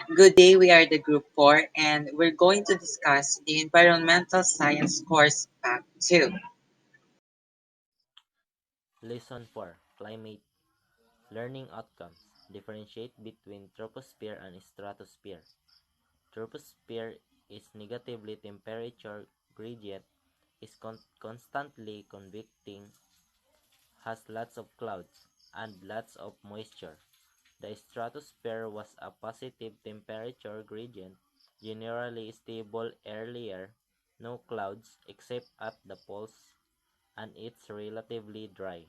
Good day, we are the Group 4 and we're going to discuss the Environmental Science course Pack 2. Lesson 4: Climate Learning Outcomes. Differentiate between troposphere and stratosphere. Troposphere is negatively temperature gradient, is constantly convecting, has lots of clouds, and lots of moisture. The stratosphere was a positive temperature gradient, generally stable air layer, no clouds except at the poles, and it's relatively dry.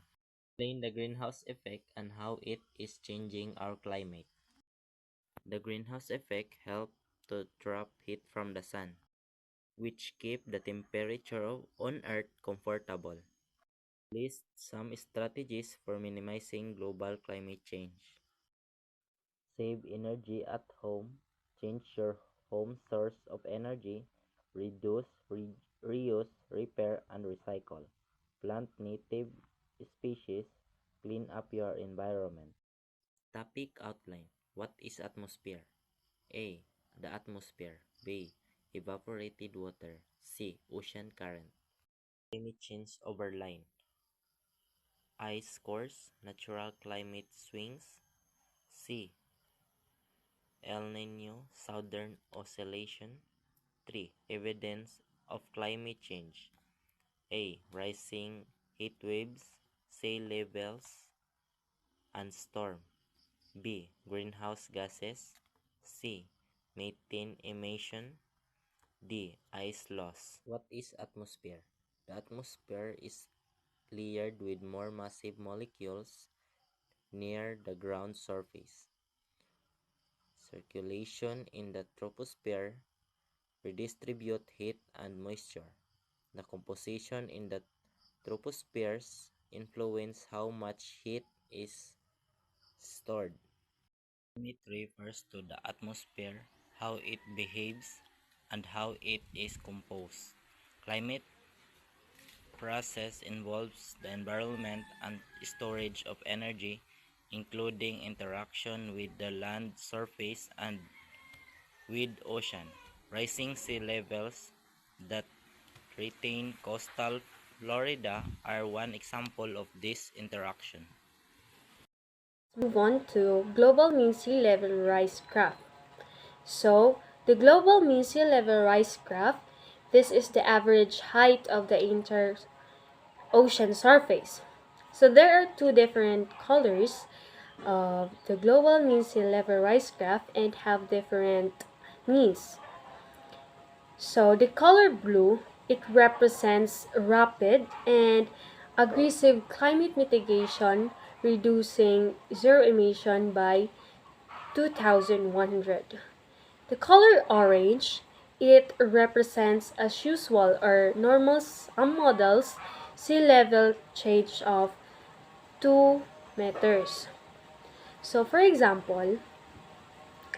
Explain the greenhouse effect and how it is changing our climate. The greenhouse effect helps to trap heat from the sun, which keep the temperature on Earth comfortable. List some strategies for minimizing global climate change. Save energy at home. Change your home source of energy. Reduce, reuse, repair, and recycle. Plant native species. Clean up your environment. Topic outline. What is atmosphere? A. The atmosphere. B. Evaporated water. C. Ocean current. Climate change overline. Ice cores. Natural climate swings. C. El Nino Southern Oscillation. 3. Evidence of climate change. A. Rising heat waves, sea levels, and storm. B. Greenhouse gases. C. Methane emission. D. Ice loss. What is atmosphere? The atmosphere is layered with more massive molecules near the ground surface. Circulation in the troposphere redistribute heat and moisture. The composition in the tropospheres influence how much heat is stored. Climate refers to the atmosphere, how it behaves, and how it is composed. Climate process involves the environment and storage of energy, including interaction with the land surface and with ocean. Rising sea levels that threaten coastal Florida are one example of this interaction. Move on to global mean sea level rise graph. So, the global mean sea level rise graph, this is the average height of the entire ocean surface. So, there are two different colors of the global mean sea level rise graph and have different means. So, the color blue, it represents rapid and aggressive climate mitigation, reducing zero emission by 2100. The color orange, it represents as usual or normal some models sea level change of 2 meters. So for example,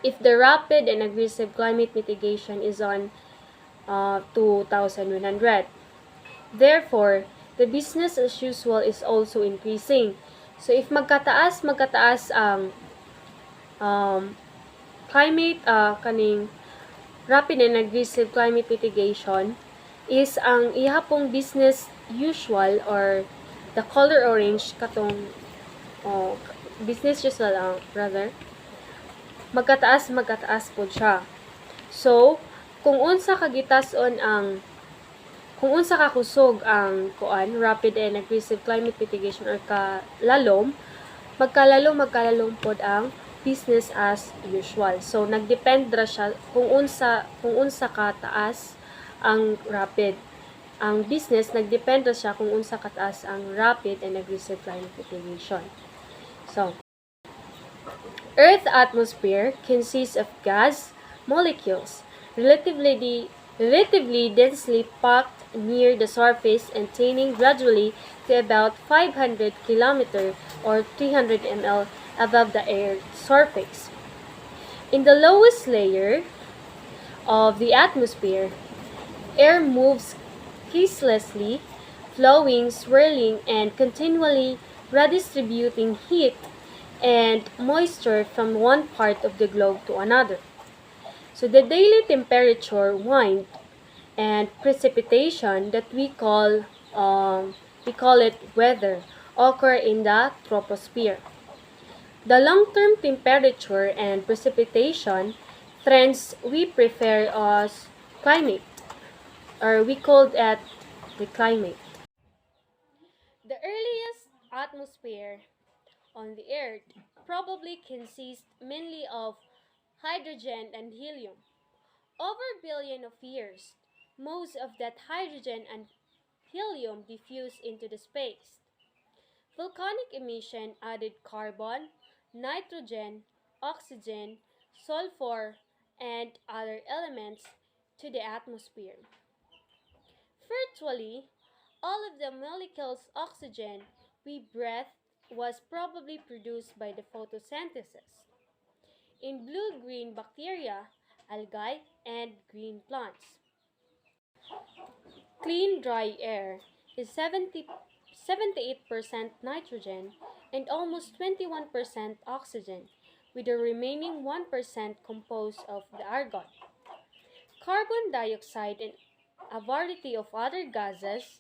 if the rapid and aggressive climate mitigation is on 2100, therefore, the business as usual is also increasing. So if magkataas ang um, kaning rapid and aggressive climate mitigation is ang ihapong business usual or the color orange katong oh, business usual rather magkataas pod siya. So kung unsa kagitason ang kung unsa ka kusog ang rapid and aggressive climate mitigation or magkalalom pod ang business as usual. So nagdepend ra siya kung unsa ka taas ang rapid. Ang business nagdepend ra siya kung unsa ka taas ang rapid and aggressive climate mitigation. So Earth atmosphere consists of gas molecules relatively densely packed near the surface and thinning gradually to about 500 km or 300 ml above the Earth's surface. In the lowest layer of the atmosphere, air moves ceaselessly, flowing, swirling, and continually redistributing heat and moisture from one part of the globe to another. So the daily temperature, wind, and precipitation that we call it weather occur in the troposphere. The long-term temperature and precipitation trends we prefer as climate, or we call that the climate. The earliest atmosphere on the Earth probably consists mainly of hydrogen and helium. Over a billion of years, most of that hydrogen and helium diffused into the space. Volcanic emission added carbon, nitrogen, oxygen, sulfur, and other elements to the atmosphere. Virtually, all of the molecules oxygen we breathe was probably produced by the photosynthesis in blue-green bacteria, algae, and green plants. Clean dry air is 78% nitrogen and almost 21% oxygen, with the remaining 1% composed of the argon. Carbon dioxide and a variety of other gases.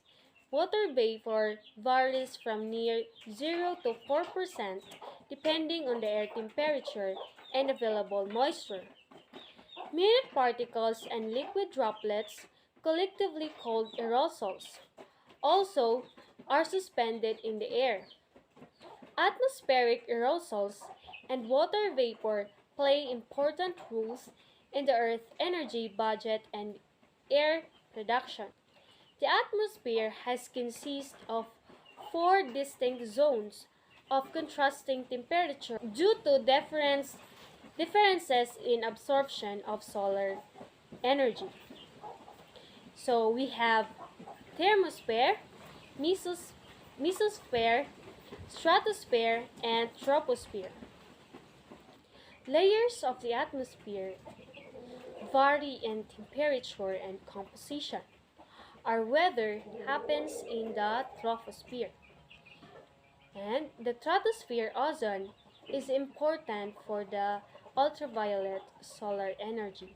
Water vapor varies from near 0 to 4% depending on the air temperature and available moisture. Minute particles and liquid droplets, collectively called aerosols, also are suspended in the air. Atmospheric aerosols and water vapor play important roles in the Earth's energy budget and air production. The atmosphere has consisted of four distinct zones of contrasting temperature due to differences in absorption of solar energy. So we have thermosphere, mesos- mesosphere, stratosphere, and troposphere. Layers of the atmosphere vary in temperature and composition. Our weather happens in the troposphere, and the stratosphere ozone is important for the ultraviolet solar energy.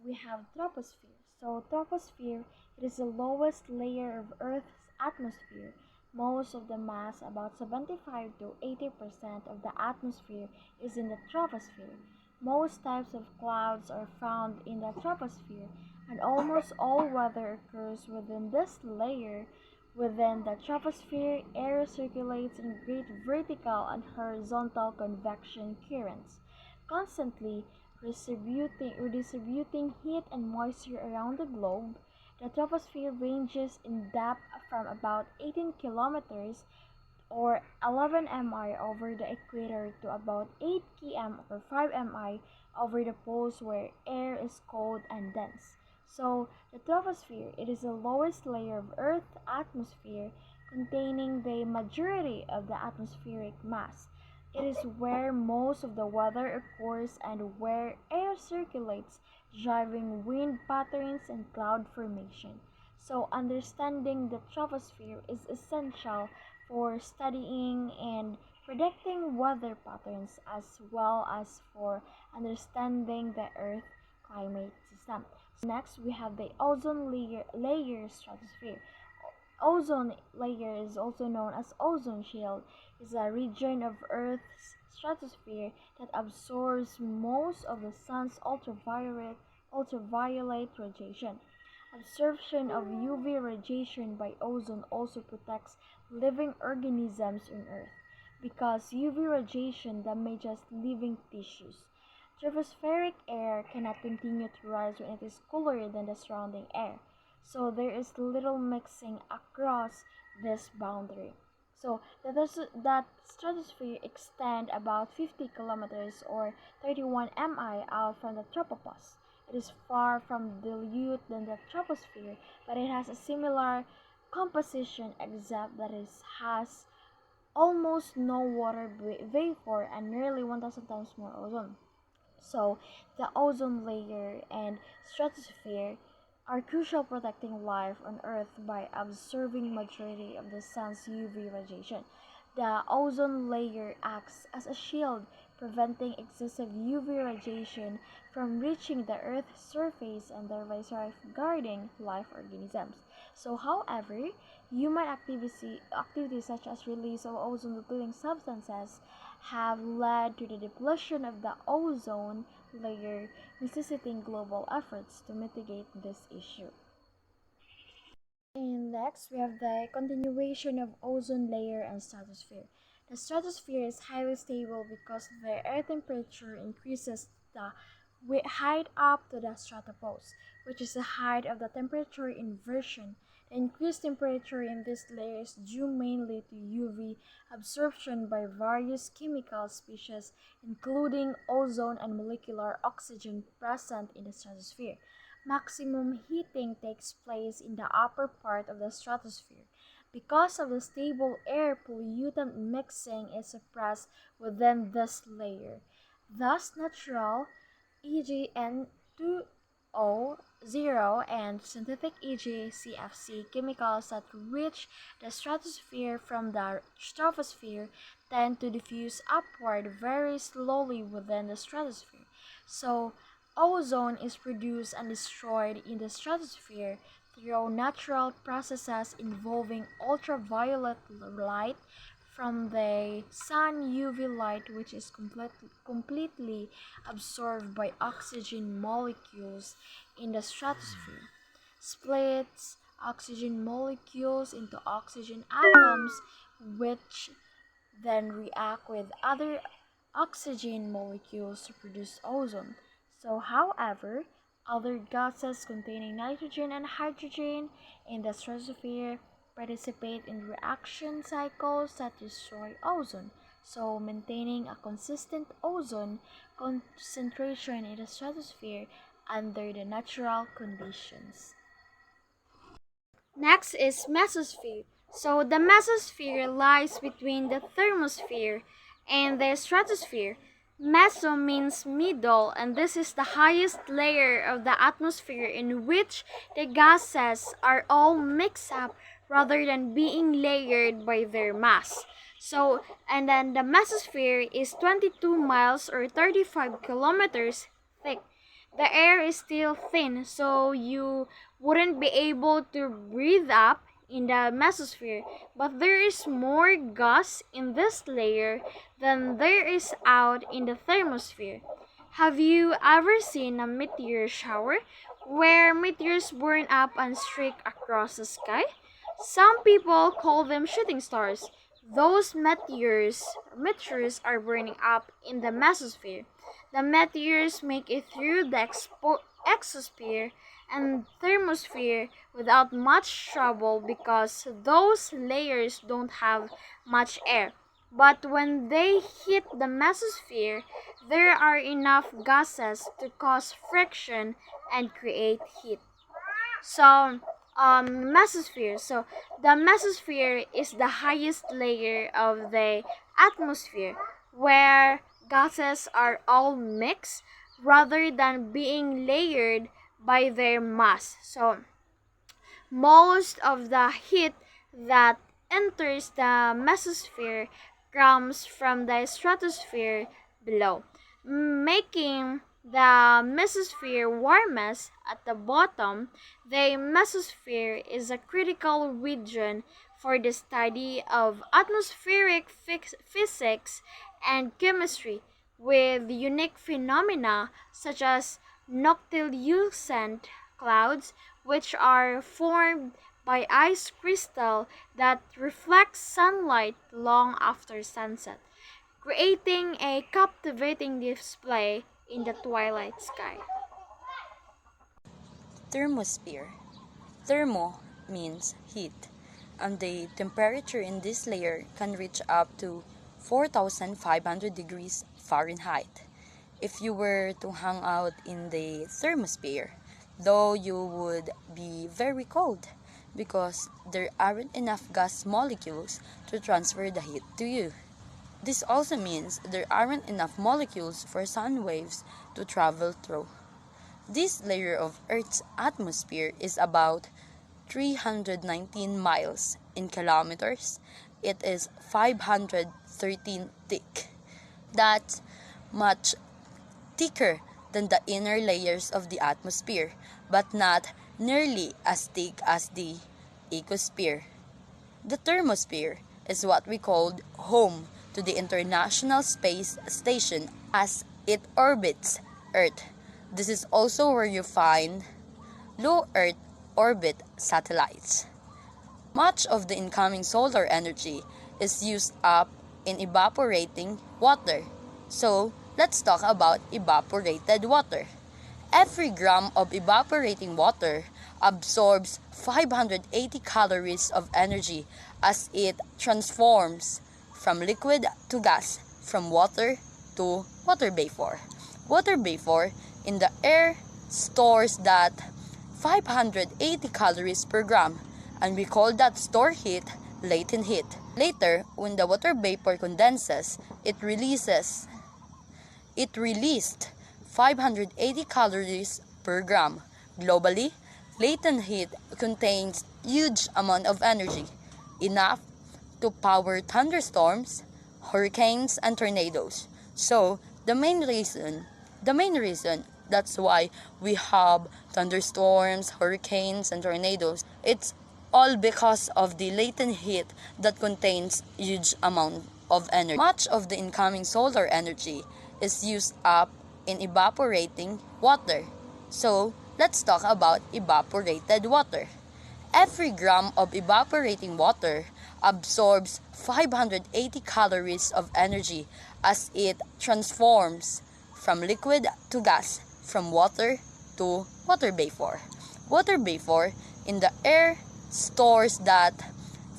We have troposphere. So troposphere, it is the lowest layer of Earth's atmosphere. Most of the mass, about 75 to 80% of the atmosphere, is in the troposphere. Most types of clouds are found in the troposphere, and almost all weather occurs within this layer. Within the troposphere, air circulates in great vertical and horizontal convection currents, constantly redistributing heat and moisture around the globe. The troposphere ranges in depth from about 18 kilometers or 11 mi over the equator to about 8 km or 5 mi over the poles where air is cold and dense. So, the troposphere, it is the lowest layer of Earth's atmosphere containing the majority of the atmospheric mass. It is where most of the weather occurs and where air circulates, driving wind patterns and cloud formation. So, understanding the troposphere is essential for studying and predicting weather patterns as well as for understanding the Earth climate system. So next we have the ozone layer stratosphere. Ozone layer is also known as ozone shield is a region of Earth's stratosphere that absorbs most of the sun's ultraviolet radiation. Absorption of UV radiation by ozone also protects living organisms on Earth because UV radiation damages living tissues. Tropospheric air cannot continue to rise when it is cooler than the surrounding air, so there is little mixing across this boundary. So that stratosphere extend about 50 kilometers or 31 mi out from the tropopause. It is far from dilute than the troposphere, but it has a similar composition except that it has almost no water vapor and nearly 1000 times more ozone. So, the ozone layer and stratosphere are crucial protecting life on Earth by absorbing majority of the sun's UV radiation. The ozone layer acts as a shield preventing excessive UV radiation from reaching the Earth's surface and thereby safeguarding life organisms. So, however, human activities such as release of ozone-depleting substances have led to the depletion of the ozone layer, necessitating global efforts to mitigate this issue. And next, we have the continuation of ozone layer and stratosphere. The stratosphere is highly stable because the air temperature increases the height up to the stratopause, which is the height of the temperature inversion. The increased temperature in this layer is due mainly to UV absorption by various chemical species, including ozone and molecular oxygen present in the stratosphere. Maximum heating takes place in the upper part of the stratosphere. Because of the stable air, pollutant mixing is suppressed within this layer. Thus, natural, e.g., N2O, and synthetic, e.g., CFC, chemicals that reach the stratosphere from the troposphere tend to diffuse upward very slowly within the stratosphere. So, ozone is produced and destroyed in the stratosphere through natural processes involving ultraviolet light from the sun, UV light, which is completely absorbed by oxygen molecules in the stratosphere, splits oxygen molecules into oxygen atoms, which then react with other oxygen molecules to produce ozone. So, however, other gases containing nitrogen and hydrogen in the stratosphere participate in reaction cycles that destroy ozone. So, maintaining a consistent ozone concentration in the stratosphere under the natural conditions. Next is mesosphere. So the mesosphere lies between the thermosphere and the stratosphere. Meso means middle, and this is the highest layer of the atmosphere in which the gases are all mixed up rather than being layered by their mass. So, and then the mesosphere is 22 miles or 35 kilometers thick. The air is still thin, so you wouldn't be able to breathe up in the mesosphere, but there is more gas in this layer than there is out in the thermosphere. Have you ever seen a meteor shower where meteors burn up and streak across the sky? Some people call them shooting stars. Those meteors are burning up in the mesosphere. The meteors make it through the exosphere and thermosphere without much trouble because those layers don't have much air. But when they hit the mesosphere, there are enough gases to cause friction and create heat. So, mesosphere. So, the mesosphere is the highest layer of the atmosphere where gases are all mixed rather than being layered by their mass. So, most of the heat that enters the mesosphere comes from the stratosphere below, making the mesosphere warmest at the bottom. The mesosphere is a critical region for the study of atmospheric physics and chemistry, with unique phenomena such as noctilucent clouds, which are formed by ice crystal that reflects sunlight long after sunset, creating a captivating display in the twilight sky. Thermosphere. Thermo means heat, and the temperature in this layer can reach up to 4,500 degrees Fahrenheit. If you were to hang out in the thermosphere, though you would be very cold because there aren't enough gas molecules to transfer the heat to you. This also means there aren't enough molecules for sun waves to travel through. This layer of Earth's atmosphere is about 319 miles in kilometers. It is 513 thick. That's much thicker than the inner layers of the atmosphere, but not nearly as thick as the ecosphere. The thermosphere is what we called home to the International Space Station as it orbits Earth. This is also where you find low Earth orbit satellites. Much of the incoming solar energy is used up in evaporating water. So, let's talk about evaporated water. Every gram of evaporating water absorbs 580 calories of energy as it transforms from liquid to gas, from water to water vapor. Water vapor in the air stores that 580 calories per gram, and we call that stored heat latent heat. Later, when the water vapor condenses, it released 580 calories per gram. Globally, latent heat contains huge amount of energy, enough to power thunderstorms, hurricanes, and tornadoes. So, the main reason that's why we have thunderstorms, hurricanes, and tornadoes, it's all because of the latent heat that contains huge amount of energy. Much of the incoming solar energy is used up in evaporating water. So, let's talk about evaporated water. Every gram of evaporating water absorbs 580 calories of energy as it transforms from liquid to gas, from water to water vapor. Water vapor in the air stores that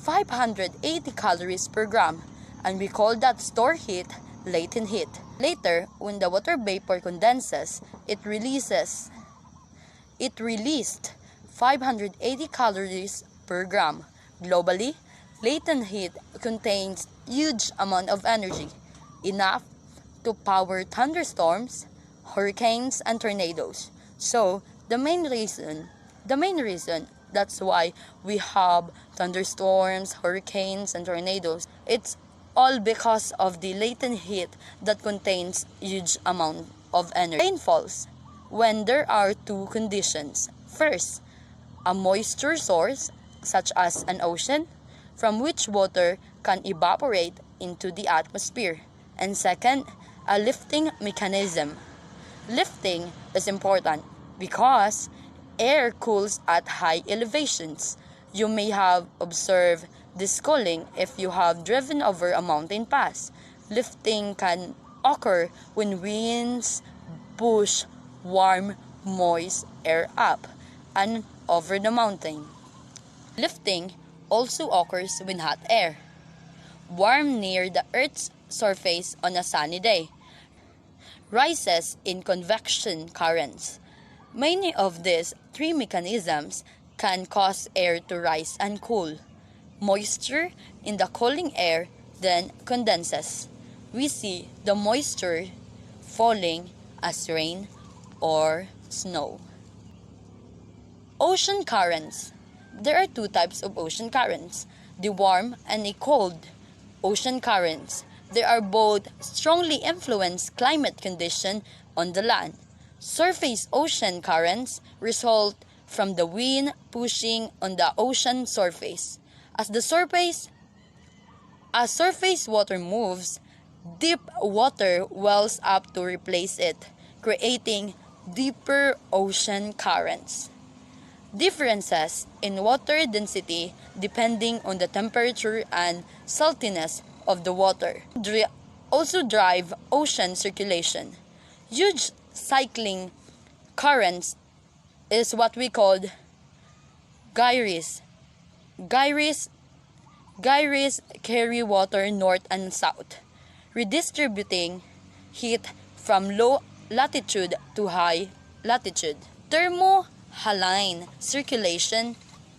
580 calories per gram, and we call that stored heat latent heat. Later, when the water vapor condenses, it released 580 calories per gram. Globally, latent heat contains huge amount of energy, enough to power thunderstorms, hurricanes, and tornadoes. So, the main reason that's why we have thunderstorms, hurricanes, and tornadoes, it's all because of the latent heat that contains huge amount of energy. Rain falls when there are two conditions. First, a moisture source, such as an ocean, from which water can evaporate into the atmosphere. And second, a lifting mechanism. Lifting is important because air cools at high elevations. You may have observed this cooling if you have driven over a mountain pass. Lifting can occur when winds push warm, moist air up and over the mountain. Lifting also occurs when hot air, warm near the Earth's surface on a sunny day, rises in convection currents. Many of these three mechanisms can cause air to rise and cool. Moisture in the cooling air then condenses. We see the moisture falling as rain or snow. Ocean currents. There are two types of ocean currents, the warm and the cold ocean currents. They are both strongly influence climate condition on the land. Surface ocean currents result from the wind pushing on the ocean surface. As surface water moves, deep water wells up to replace it, creating deeper ocean currents. Differences in water density depending on the temperature and saltiness of the water also drive ocean circulation. Huge cycling currents is what we called gyres. Gyres carry water north and south, redistributing heat from low latitude to high latitude. Thermohaline circulation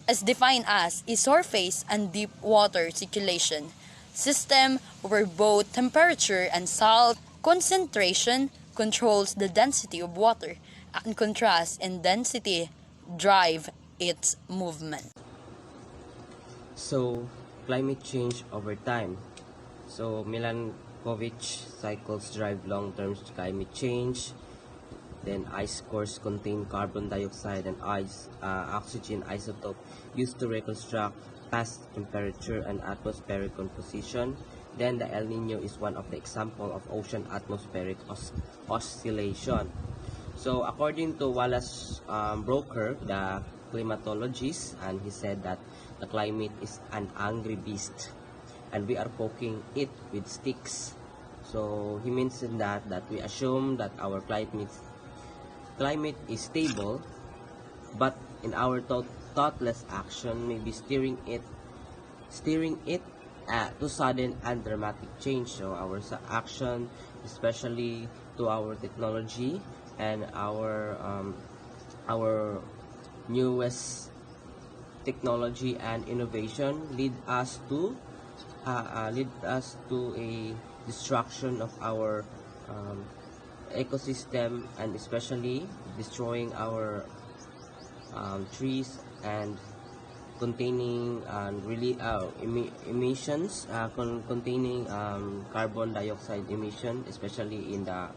is defined as a surface and deep water circulation system where both temperature and salt concentration controls the density of water, and contrast and density drive its movement. So, climate change over time. So, Milan, Milankovitch cycles drive long-term climate change. Then ice cores contain carbon dioxide and oxygen isotope used to reconstruct past temperature and atmospheric composition. Then the El Nino is one of the example of ocean atmospheric oscillation. So according to Wallace Broker, the climatologist, and he said that the climate is an angry beast and we are poking it with sticks. So he mentioned that we assume that our climate is stable, but in our thoughtless action maybe steering it to sudden and dramatic change. So our action, especially to our technology and our newest technology and innovation lead us to a destruction of our um, ecosystem, and especially destroying our trees and containing really emissions containing carbon dioxide emission, especially in the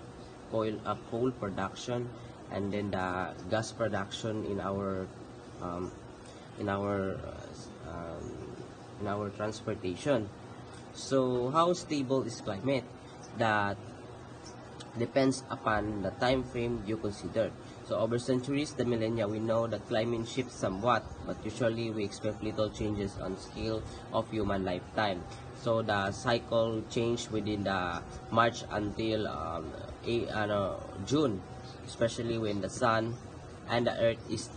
coal production, and then the gas production um, in our uh, um, in our transportation. So how stable is climate? That depends upon the time frame you consider. So over centuries, the millennia, we know that climate shifts somewhat, but usually we expect little changes on scale of human lifetime. So the cycle change within the March until June, especially when the sun and the earth is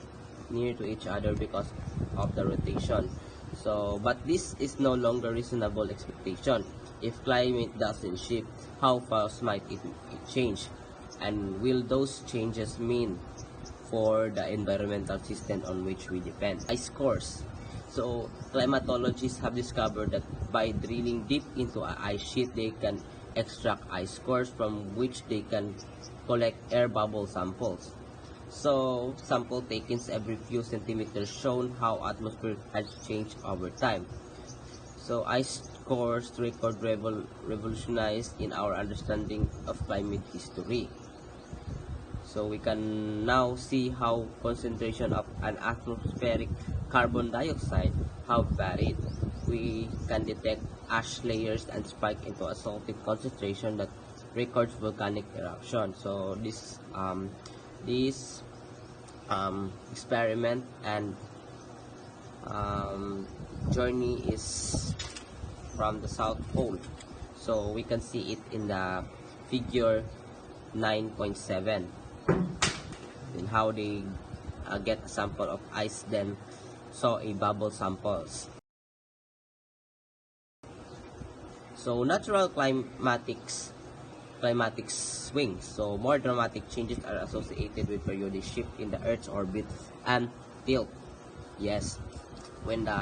near to each other because of the rotation. So, but this is no longer reasonable expectation. If climate doesn't shift, how fast might it change? And will those changes mean for the environmental system on which we depend? Ice cores. So, climatologists have discovered that by drilling deep into an ice sheet, they can extract ice cores from which they can collect air bubble samples. So, sample takings every few centimeters shown how atmosphere has changed over time. So, ice cores record revolutionized in our understanding of climate history. So, we can now see how concentration of an atmospheric carbon dioxide have varied. We can detect ash layers and spike into a salty concentration that records volcanic eruption. So, this experiment and journey is from the South Pole. So we can see it in the figure 9.7, and how they get a sample of ice, then saw a bubble samples. So natural climatic swings. So more dramatic changes are associated with periodic shift in the Earth's orbit and tilt. Yes, when the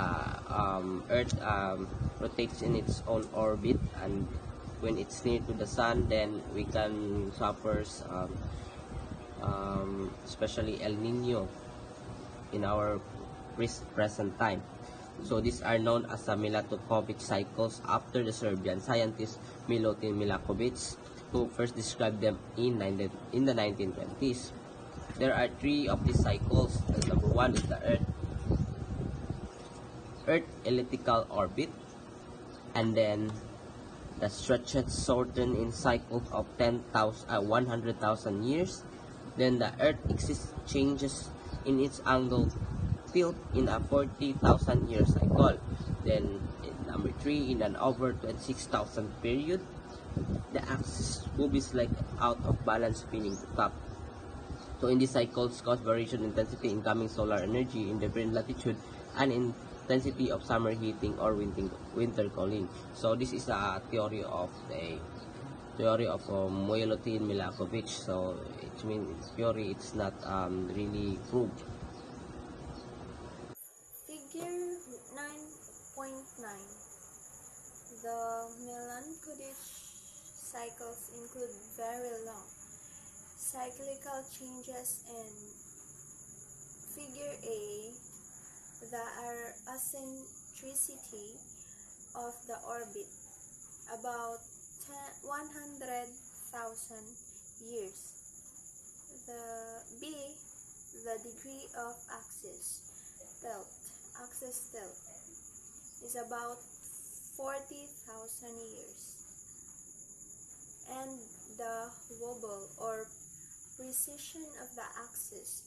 Earth rotates in its own orbit, and when it's near to the sun, then we can suffer especially El Nino in our present time. So these are known as the Milankovitch cycles after the Serbian scientist Milutin Milankovic, who first described them in the 1920s. There are three of these cycles. Number one is the Earth elliptical orbit, and then the stretches shorten in cycles of 100,000 years. Then the Earth axis changes in its angle tilt in a 40,000 year cycle. Then number 3, in an over 26,000 period, the axis moves like out of balance, spinning to top. So in these cycles cause variation in intensity incoming solar energy in different latitude and intensity of summer heating or winter cooling. So this is a theory of Milutin Milankovic. So it means theory, it's not really proved. Figure 9.9. The Milankovitch cycles include very long cyclical changes in Figure A, the eccentricity of the orbit, about 100,000 years. The B. The degree of axis tilt is about 40,000 years. And the wobble or precession of the axis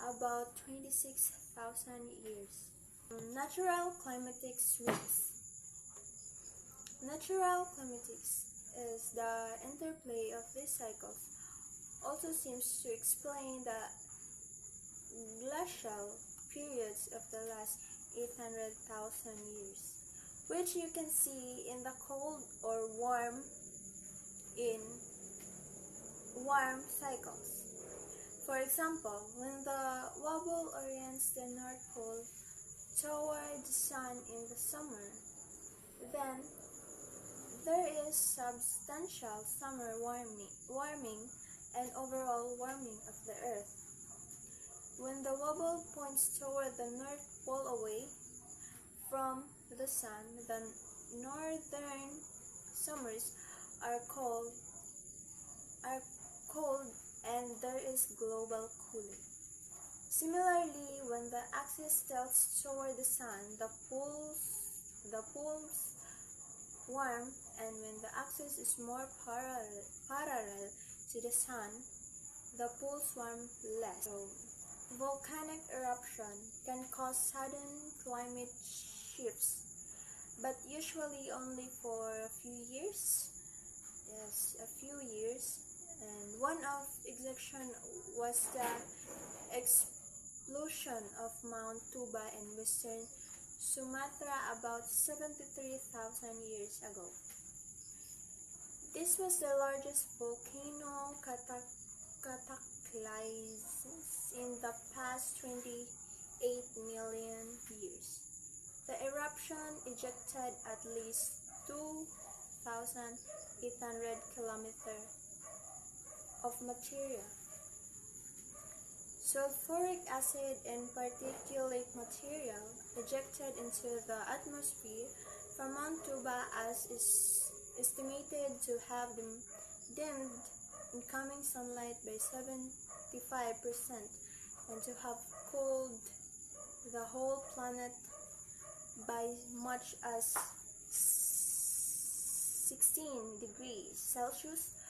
about 26,000 years. Natural climatic swings. Natural climatics is the interplay of these cycles. Also seems to explain the glacial periods of the last 800,000 years, which you can see in the cold or warm cycles. For example, when the wobble orients the North Pole toward the sun in the summer, then there is substantial summer warming and overall warming of the Earth. When the wobble points toward the North Pole away from the sun, the northern summers are cold and there is global cooling. Similarly, when the axis tilts toward the sun, the poles warm, and when the axis is more parallel to the sun, the poles warm less. So, volcanic eruption can cause sudden climate shifts, but usually only for a few years. Yes, a few years. And one of exception was the explosion of Mount Tuba in western Sumatra about 73,000 years ago. This was the largest volcano cataclysm in the past 28 million years. The eruption ejected at least 2,800 kilometers of material. Sulfuric acid and particulate material ejected into the atmosphere from Mount Tuba as is estimated to have dimmed incoming sunlight by 75% and to have cooled the whole planet by much as 16 degrees Celsius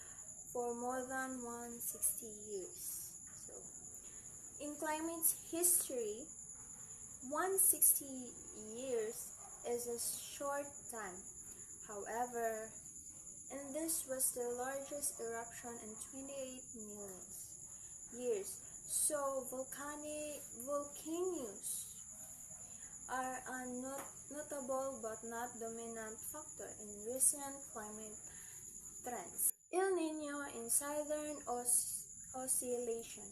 for more than 160 years. So, in climate history, 160 years is a short time. However, and this was the largest eruption in 28 million years. So, volcanoes are a notable but not dominant factor in recent climate trends. El Niño in Southern Oscillation.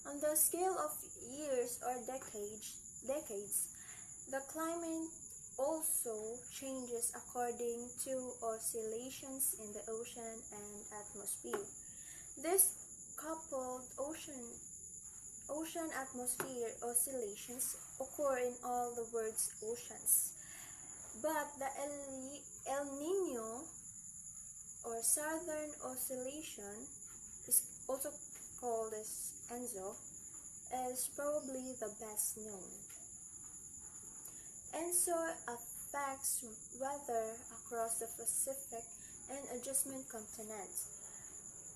On the scale of years or decades, the climate also changes according to oscillations in the ocean and atmosphere. This coupled ocean-atmosphere oscillations occur in all the world's oceans. But the El Niño or Southern Oscillation is also called as ENSO, is probably the best known. ENSO affects weather across the Pacific and adjacent continents,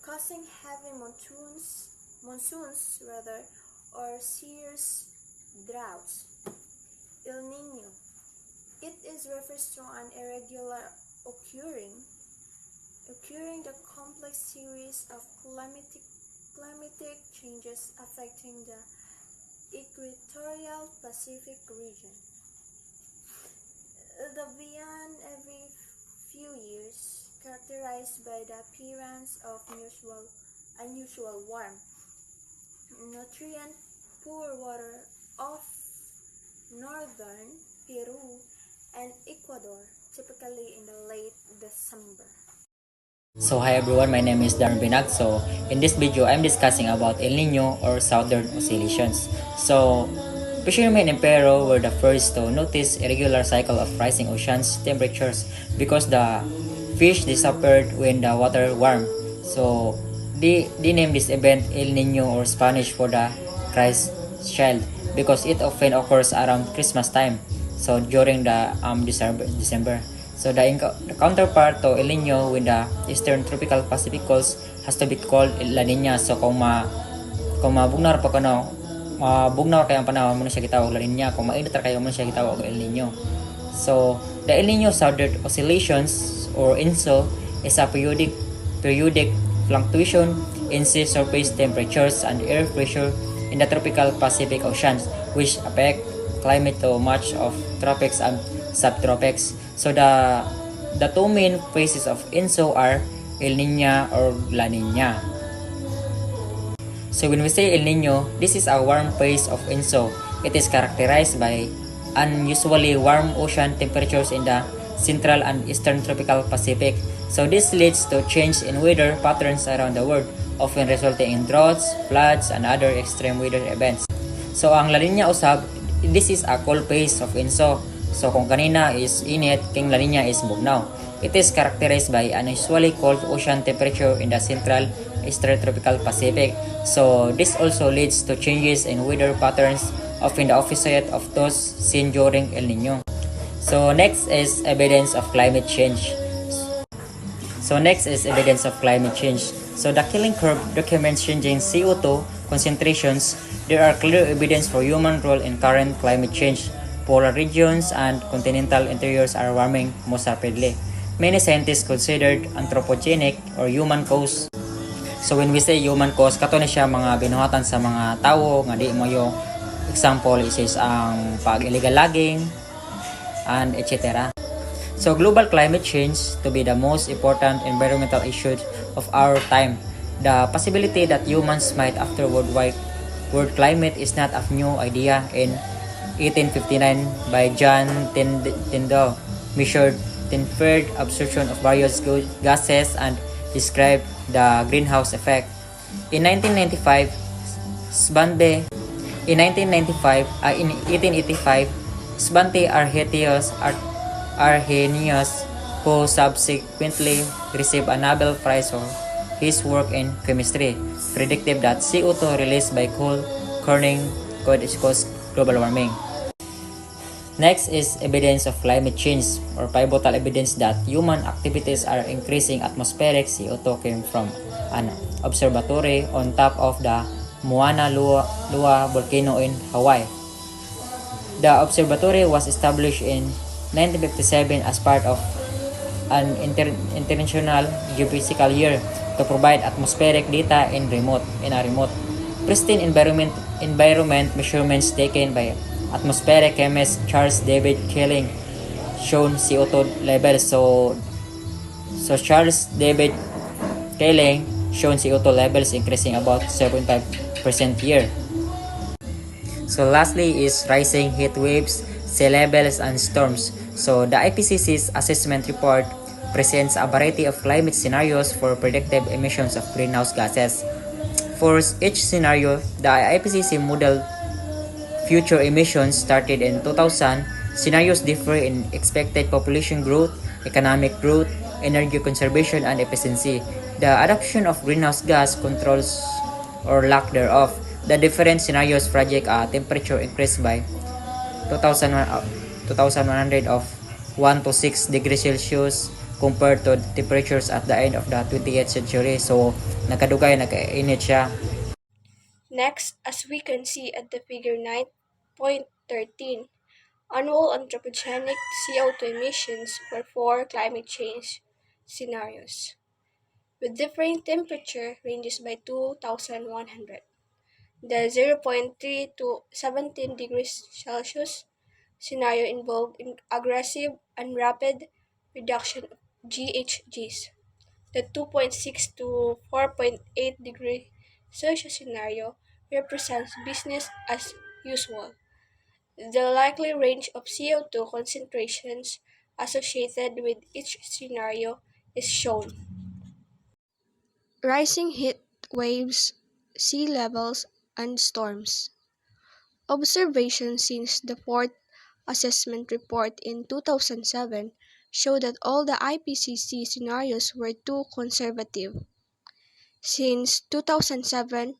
causing heavy monsoons or serious droughts. El Niño. It refers to an irregular occurring the complex series of climatic changes affecting the equatorial Pacific region. The beyond every few years, characterized by the appearance of unusual warm, nutrient-poor water off northern Peru and Ecuador, typically in the late December. So hi everyone, my name is Darren Binag. So in this video, I'm discussing about El Nino or Southern Oscillations. So fishermen in Peru were the first to notice irregular cycle of rising oceans temperatures because the fish disappeared when the water warmed. So they name this event El Nino or Spanish for the Christ child because it often occurs around Christmas time. So during the December. So the counterpart to El Nino with the eastern tropical Pacific coast has to be called La Nina. So kung mabugnar pa kano mabugnar kay ang panahon mo na siya gitawag La Nina, kung mainit ra kayo mo siya gitawag El Nino. So the El Nino Southern Oscillations or ENSO is a periodic fluctuation in sea surface temperatures and air pressure in the tropical Pacific Oceans which affect climate to much of tropics and subtropics. So the two main phases of ENSO are El Niño or La Niña. So when we say El Nino, this is a warm phase of ENSO. It is characterized by unusually warm ocean temperatures in the central and eastern tropical Pacific. So this leads to change in weather patterns around the world, often resulting in droughts, floods, and other extreme weather events. So ang La Nina usab, this is a cold phase of ENSO. So kung kanina is init, king La Nina is bugnaw. It is characterized by unusually cold ocean temperature in the central eastern tropical Pacific. So this also leads to changes in weather patterns, often the opposite of those seen during El Nino. So next is evidence of climate change. So the killing curve documents changing CO2 concentrations. There are clear evidence for human role in current climate change. Polar regions and continental interiors are warming most rapidly. Many scientists considered anthropogenic or human cause. So when we say human cause, kato na siya mga binuhatan sa mga tao nga di mo yung example is ang pag-illegal logging and etc. So global climate change to be the most important environmental issue of our time. The possibility that humans might after world climate is not a new idea. In 1859 by John Tyndall measured inferred absorption of various gases and described the greenhouse effect. In 1995, in 1885, Svante Arrhenius, who subsequently received a Nobel Prize for his work in chemistry, predicted that CO2 released by coal burning could cause global warming. Next is evidence of climate change or pivotal evidence that human activities are increasing atmospheric CO2 came from an observatory on top of the Mauna Loa volcano in Hawaii. The observatory was established in 1957 as part of an international geophysical year to provide atmospheric data in a remote pristine environment measurements taken by atmospheric chemist Charles David Keeling shown CO2 levels. So Charles David Keeling shown CO2 levels increasing about 7.5% year. So lastly is rising heat waves, sea levels, and storms. So the IPCC's assessment report presents a variety of climate scenarios for predictive emissions of greenhouse gases. For each scenario, the IPCC modeled future emissions started in 2000. Scenarios differ in expected population growth, economic growth, energy conservation, and efficiency. The adoption of greenhouse gas controls or lack thereof. The different scenarios project a temperature increase by 2100 of 1 to 6 degrees Celsius compared to temperatures at the end of the 20th century. So, nakainit siya. Next, as we can see at the figure 9.13, annual anthropogenic CO2 emissions for 4 climate change scenarios, with differing temperature ranges by 2100. The 0.3 to 17 degrees Celsius scenario involved aggressive and rapid reduction of GHGs. The 2.6 to 4.8 degree Celsius scenario represents business as usual. The likely range of CO2 concentrations associated with each scenario is shown. Rising heat waves, sea levels, and storms. Observations since the fourth assessment report in 2007 show that all the IPCC scenarios were too conservative. Since 2007,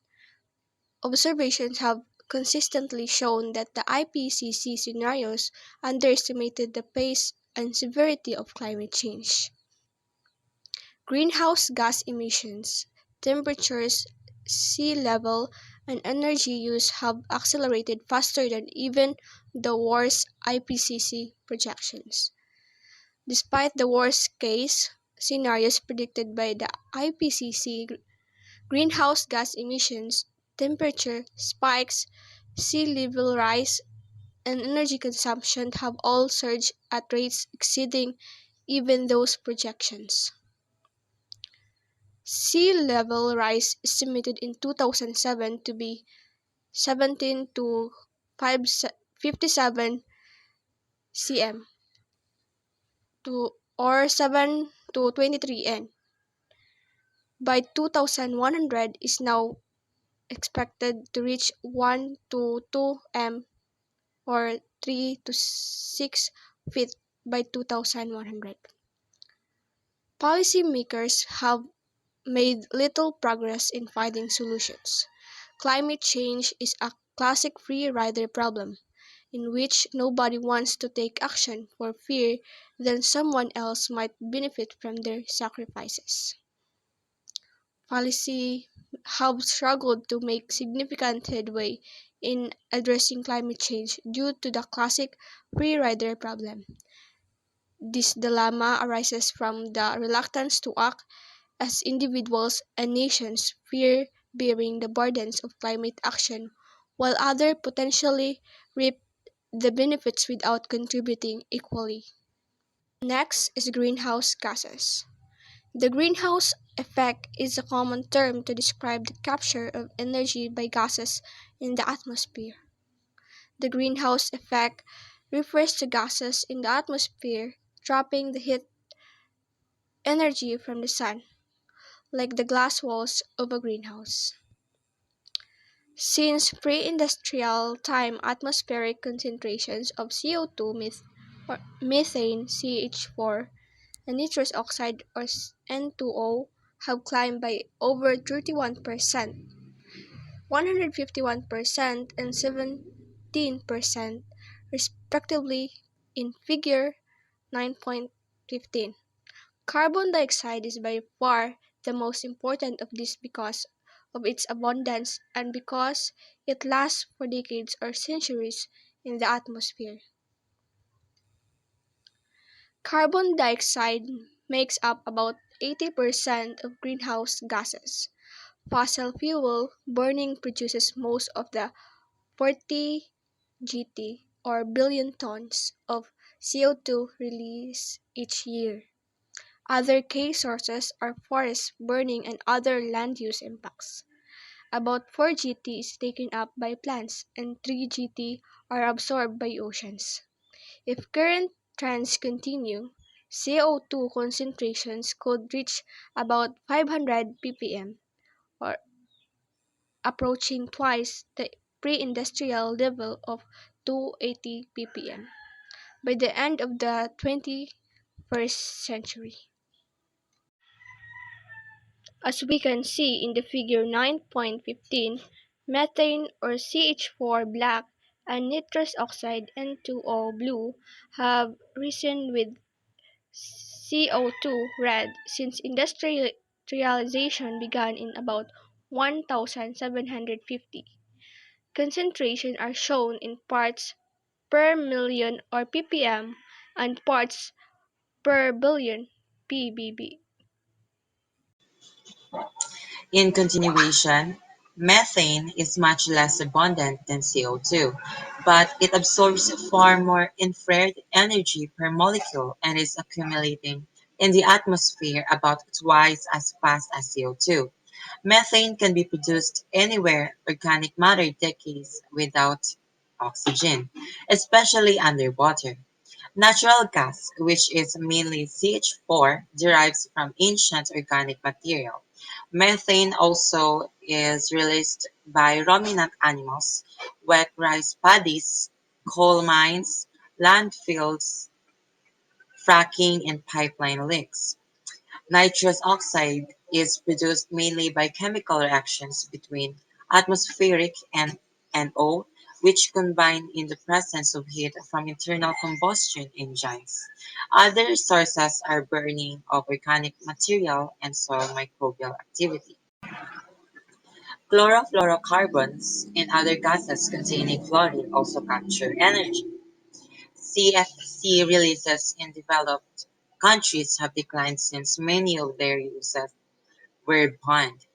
observations have consistently shown that the IPCC scenarios underestimated the pace and severity of climate change. Greenhouse gas emissions, temperatures, sea level, and energy use have accelerated faster than even the worst IPCC projections. Despite the worst case scenarios predicted by the IPCC, greenhouse gas emissions, temperature spikes, sea level rise, and energy consumption have all surged at rates exceeding even those projections. Sea level rise estimated in 2007 to be 17 to 57 cm to or 7 to 23 n by 2100 is now expected to reach 1 to 2 m or 3 to 6 feet by 2100. Policymakers have made little progress in finding solutions. Climate change is a classic free rider problem, in which nobody wants to take action for fear that someone else might benefit from their sacrifices. Policy have struggled to make significant headway in addressing climate change due to the classic free rider problem. This dilemma arises from the reluctance to act as individuals and nations fear bearing the burdens of climate action, while others potentially reap the benefits without contributing equally. Next is greenhouse gases. The greenhouse effect is a common term to describe the capture of energy by gases in the atmosphere. The greenhouse effect refers to gases in the atmosphere trapping the heat energy from the sun, like the glass walls of a greenhouse. Since pre-industrial time, atmospheric concentrations of CO2, or methane, CH4, and nitrous oxide or N2O have climbed by over 31%, 151%, and 17%, respectively, in Figure 9.15. Carbon dioxide is by far the most important of these because of its abundance and because it lasts for decades or centuries in the atmosphere. Carbon dioxide makes up about 80% of greenhouse gases. Fossil fuel burning produces most of the 40 GT or billion tons of CO2 released each year. Other key sources are forest burning and other land use impacts. About 4 GT is taken up by plants and 3 GT are absorbed by oceans. If current trends continue, CO2 concentrations could reach about 500 ppm or approaching twice the pre-industrial level of 280 ppm by the end of the 21st century. As we can see in the figure 9.15, methane or CH4 black and nitrous oxide N2O blue have risen with CO2 red since industrialization began in about 1750. Concentrations are shown in parts per million or ppm and parts per billion ppb. In continuation, methane is much less abundant than CO2, but it absorbs far more infrared energy per molecule and is accumulating in the atmosphere about twice as fast as CO2. Methane can be produced anywhere organic matter decays without oxygen, especially underwater. Natural gas, which is mainly CH4, derives from ancient organic material. Methane also is released by ruminant animals, wet rice paddies, coal mines, landfills, fracking, and pipeline leaks. Nitrous oxide is produced mainly by chemical reactions between atmospheric and NO, which combine in the presence of heat from internal combustion engines. Other sources are burning of organic material and soil microbial activity. Chlorofluorocarbons and other gases containing fluorine also capture energy. CFC releases in developed countries have declined since many of their uses were banned,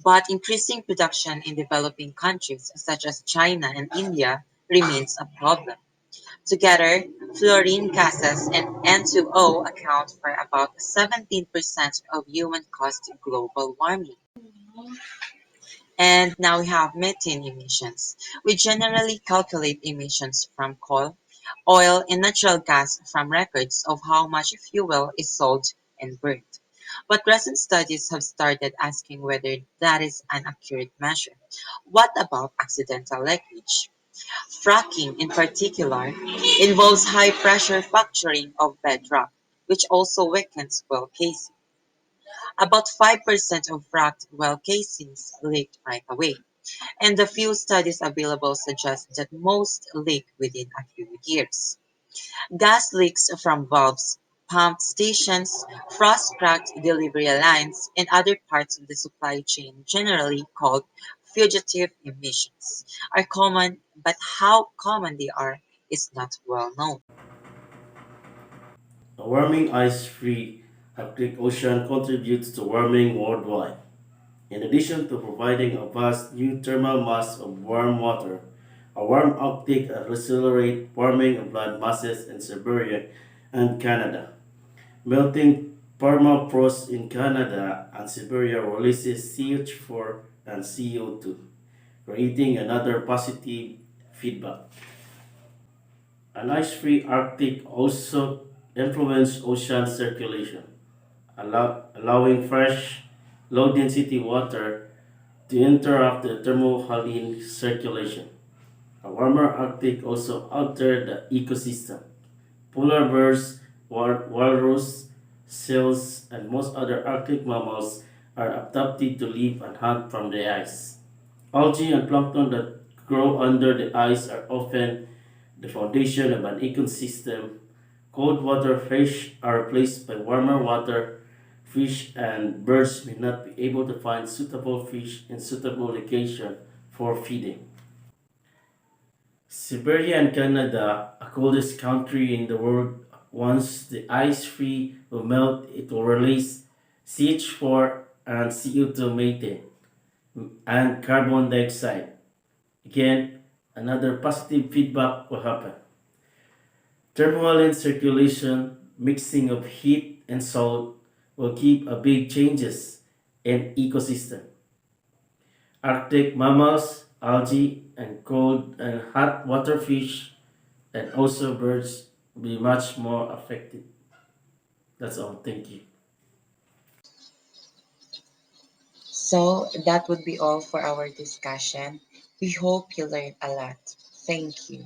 but increasing production in developing countries such as China and India remains a problem. Together, fluorine gases and N2O account for about 17% of human-caused global warming. And now we have methane emissions. We generally calculate emissions from coal, oil, and natural gas from records of how much fuel is sold and burned. But recent studies have started asking whether that is an accurate measure. What about accidental leakage? Fracking, in particular, involves high pressure fracturing of bedrock, which also weakens well casing. About 5% of fracked well casings leaked right away, and the few studies available suggest that most leak within a few years. Gas leaks from valves, pump stations, frost-cracked delivery lines, and other parts of the supply chain, generally called fugitive emissions, are common, but how common they are is not well known. A warming ice-free Arctic Ocean contributes to warming worldwide. In addition to providing a vast new thermal mass of warm water, a warm Arctic accelerates warming of land masses in Siberia and Canada. Melting permafrost in Canada and Siberia releases CH4 and CO2, creating another positive feedback. An ice-free Arctic also influences ocean circulation, allowing fresh, low-density water to interrupt the thermohaline circulation. A warmer Arctic also altered the ecosystem. Polar bears, walrus, seals, and most other Arctic mammals are adapted to live and hunt from the ice. Algae and plankton that grow under the ice are often the foundation of an ecosystem. Cold water fish are replaced by warmer water fish, and birds may not be able to find suitable fish in suitable location for feeding. Siberia and Canada, a coldest country in the world, once the ice free will melt, it will release CH4 and CO2 methane and carbon dioxide. Again, another positive feedback will happen. Thermohaline circulation, mixing of heat and salt, will keep a big changes in ecosystem. Arctic mammals, algae, and cold and hot water fish, and also birds will be much more affected. That's all. Thank you. So that would be all for our discussion. We hope you learned a lot. Thank you.